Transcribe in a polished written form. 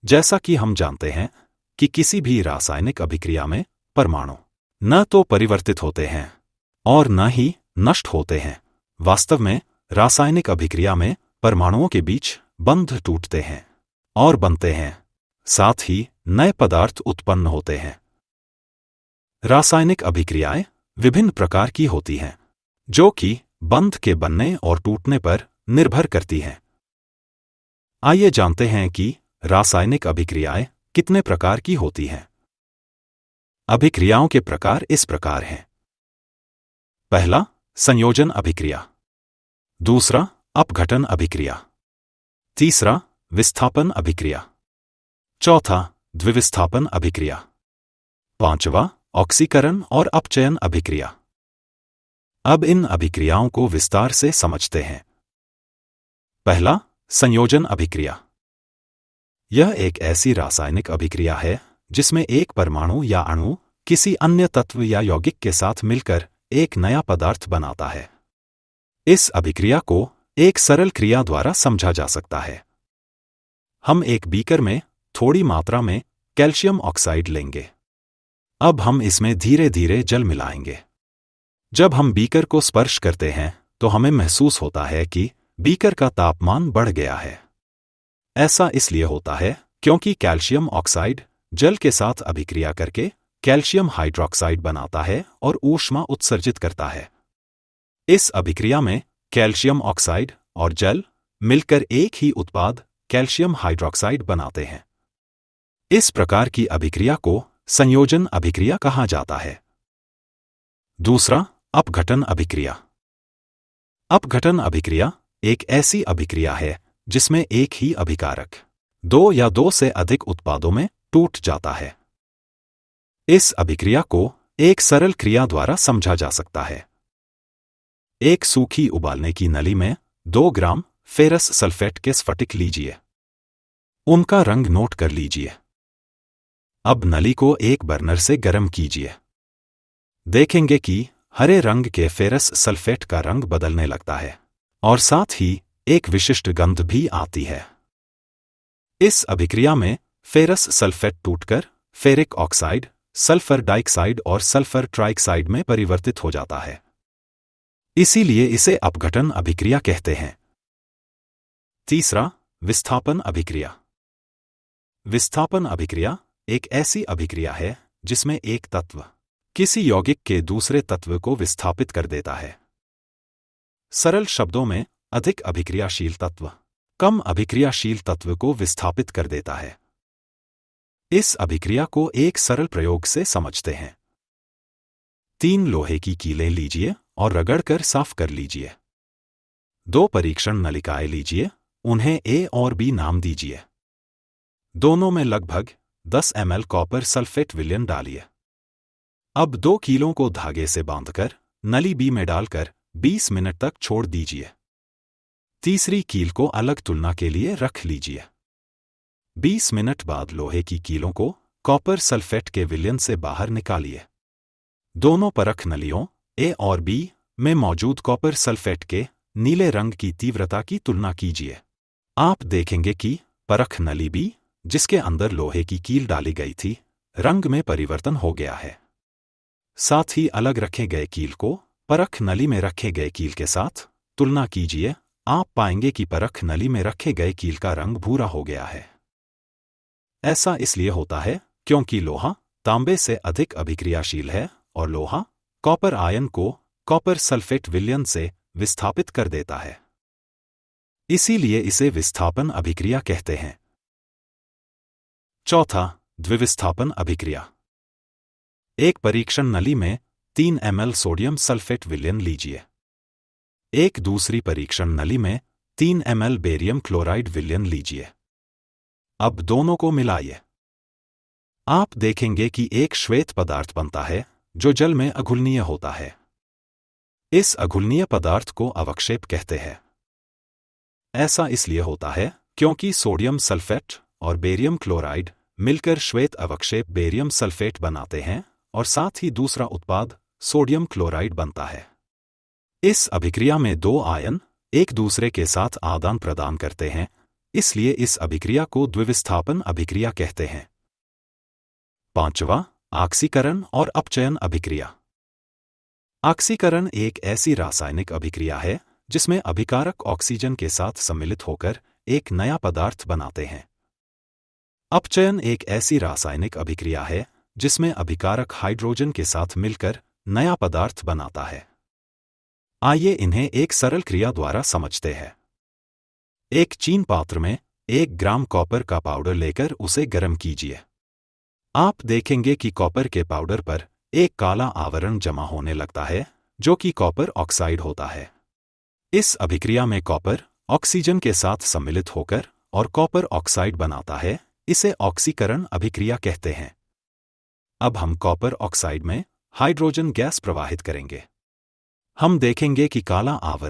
जैसा कि हम जानते हैं कि किसी भी रासायनिक अभिक्रिया में परमाणु न तो परिवर्तित होते हैं और न ही नष्ट होते हैं। वास्तव में रासायनिक अभिक्रिया में परमाणुओं के बीच बंध टूटते हैं और बनते हैं, साथ ही नए पदार्थ उत्पन्न होते हैं। रासायनिक अभिक्रियाएं विभिन्न प्रकार की होती हैं, जो कि बंध के बनने और टूटने पर निर्भर करती हैं। आइए जानते हैं कि रासायनिक अभिक्रियाएं कितने प्रकार की होती हैं। अभिक्रियाओं के प्रकार इस प्रकार हैं। पहला, संयोजन अभिक्रिया। दूसरा, अपघटन अभिक्रिया। तीसरा, विस्थापन अभिक्रिया। चौथा, द्विविस्थापन अभिक्रिया। पांचवा, ऑक्सीकरण और अपचयन अभिक्रिया। अब इन अभिक्रियाओं को विस्तार से समझते हैं। पहला, संयोजन अभिक्रिया। यह एक ऐसी रासायनिक अभिक्रिया है जिसमें एक परमाणु या अणु किसी अन्य तत्व या यौगिक के साथ मिलकर एक नया पदार्थ बनाता है। इस अभिक्रिया को एक सरल क्रिया द्वारा समझा जा सकता है। हम एक बीकर में थोड़ी मात्रा में कैल्शियम ऑक्साइड लेंगे। अब हम इसमें धीरे धीरे जल मिलाएंगे। जब हम बीकर को स्पर्श करते हैं तो हमें महसूस होता है कि बीकर का तापमान बढ़ गया है। ऐसा इसलिए होता है क्योंकि कैल्शियम ऑक्साइड जल के साथ अभिक्रिया करके कैल्शियम हाइड्रॉक्साइड बनाता है और ऊष्मा उत्सर्जित करता है। इस अभिक्रिया में कैल्शियम ऑक्साइड और जल मिलकर एक ही उत्पाद कैल्शियम हाइड्रॉक्साइड बनाते हैं। इस प्रकार की अभिक्रिया को संयोजन अभिक्रिया कहा जाता है। दूसरा, अपघटन अभिक्रिया। अपघटन अभिक्रिया एक ऐसी अभिक्रिया है जिसमें एक ही अभिकारक दो या दो से अधिक उत्पादों में टूट जाता है। इस अभिक्रिया को एक सरल क्रिया द्वारा समझा जा सकता है। एक सूखी उबालने की नली में 2 ग्राम फेरस सल्फेट के स्फटिक लीजिए। उनका रंग नोट कर लीजिए। अब नली को एक बर्नर से गर्म कीजिए। देखेंगे कि हरे रंग के फेरस सल्फेट का रंग बदलने लगता है और साथ ही एक विशिष्ट गंध भी आती है। इस अभिक्रिया में फेरस सल्फेट टूटकर फेरिक ऑक्साइड, सल्फर डाइऑक्साइड और सल्फर ट्राइऑक्साइड में परिवर्तित हो जाता है। इसीलिए इसे अपघटन अभिक्रिया कहते हैं। तीसरा, विस्थापन अभिक्रिया। विस्थापन अभिक्रिया एक ऐसी अभिक्रिया है जिसमें एक तत्व किसी यौगिक के दूसरे तत्व को विस्थापित कर देता है। सरल शब्दों में, अधिक अभिक्रियाशील तत्व कम अभिक्रियाशील तत्व को विस्थापित कर देता है। इस अभिक्रिया को एक सरल प्रयोग से समझते हैं। 3 लोहे की कीलें लीजिए और रगड़कर साफ कर लीजिए। 2 परीक्षण नलिकाएं लीजिए, उन्हें A और B नाम दीजिए। दोनों में लगभग 10 ml कॉपर सल्फेट विलयन डालिए। अब 2 कीलों को धागे से बांधकर नली B में डालकर 20 मिनट तक छोड़ दीजिए। तीसरी कील को अलग तुलना के लिए रख लीजिए। 20 मिनट बाद लोहे की कीलों को कॉपर सल्फेट के विलयन से बाहर निकालिए। दोनों परख नलियों A और B में मौजूद कॉपर सल्फेट के नीले रंग की तीव्रता की तुलना कीजिए। आप देखेंगे कि परख नली B, जिसके अंदर लोहे की कील डाली गई थी, रंग में परिवर्तन हो गया है। साथ ही अलग रखे गए कील को परख नली में रखे गए कील के साथ तुलना कीजिए। आप पाएंगे कि परख नली में रखे गए कील का रंग भूरा हो गया है। ऐसा इसलिए होता है क्योंकि लोहा तांबे से अधिक अभिक्रियाशील है और लोहा कॉपर आयन को कॉपर सल्फेट विलयन से विस्थापित कर देता है। इसीलिए इसे विस्थापन अभिक्रिया कहते हैं। चौथा, द्विविस्थापन अभिक्रिया। एक परीक्षण नली में 3 ml सोडियम सल्फेट विलयन लीजिए। एक दूसरी परीक्षण नली में 3 ml बेरियम क्लोराइड विलयन लीजिए। अब दोनों को मिलाइए। आप देखेंगे कि एक श्वेत पदार्थ बनता है जो जल में अघुलनीय होता है। इस अघुलनीय पदार्थ को अवक्षेप कहते हैं। ऐसा इसलिए होता है क्योंकि सोडियम सल्फेट और बेरियम क्लोराइड मिलकर श्वेत अवक्षेप बेरियम सल्फेट बनाते हैं और साथ ही दूसरा उत्पाद सोडियम क्लोराइड बनता है। इस अभिक्रिया में 2 आयन एक दूसरे के साथ आदान प्रदान करते हैं, इसलिए इस अभिक्रिया को द्विविस्थापन अभिक्रिया कहते हैं। 5वां, ऑक्सीकरण और अपचयन अभिक्रिया। ऑक्सीकरण एक ऐसी रासायनिक अभिक्रिया है जिसमें अभिकारक ऑक्सीजन के साथ सम्मिलित होकर एक नया पदार्थ बनाते हैं। अपचयन एक ऐसी रासायनिक अभिक्रिया है जिसमें अभिकारक हाइड्रोजन के साथ मिलकर नया पदार्थ बनाता है। आइए इन्हें एक सरल क्रिया द्वारा समझते हैं। एक चीन पात्र में 1 ग्राम कॉपर का पाउडर लेकर उसे गर्म कीजिए। आप देखेंगे कि कॉपर के पाउडर पर एक काला आवरण जमा होने लगता है जो कि कॉपर ऑक्साइड होता है। इस अभिक्रिया में कॉपर ऑक्सीजन के साथ सम्मिलित होकर और कॉपर ऑक्साइड बनाता है। इसे ऑक्सीकरण अभिक्रिया कहते हैं। अब हम कॉपर ऑक्साइड में हाइड्रोजन गैस प्रवाहित करेंगे। हम देखेंगे कि काला आवरण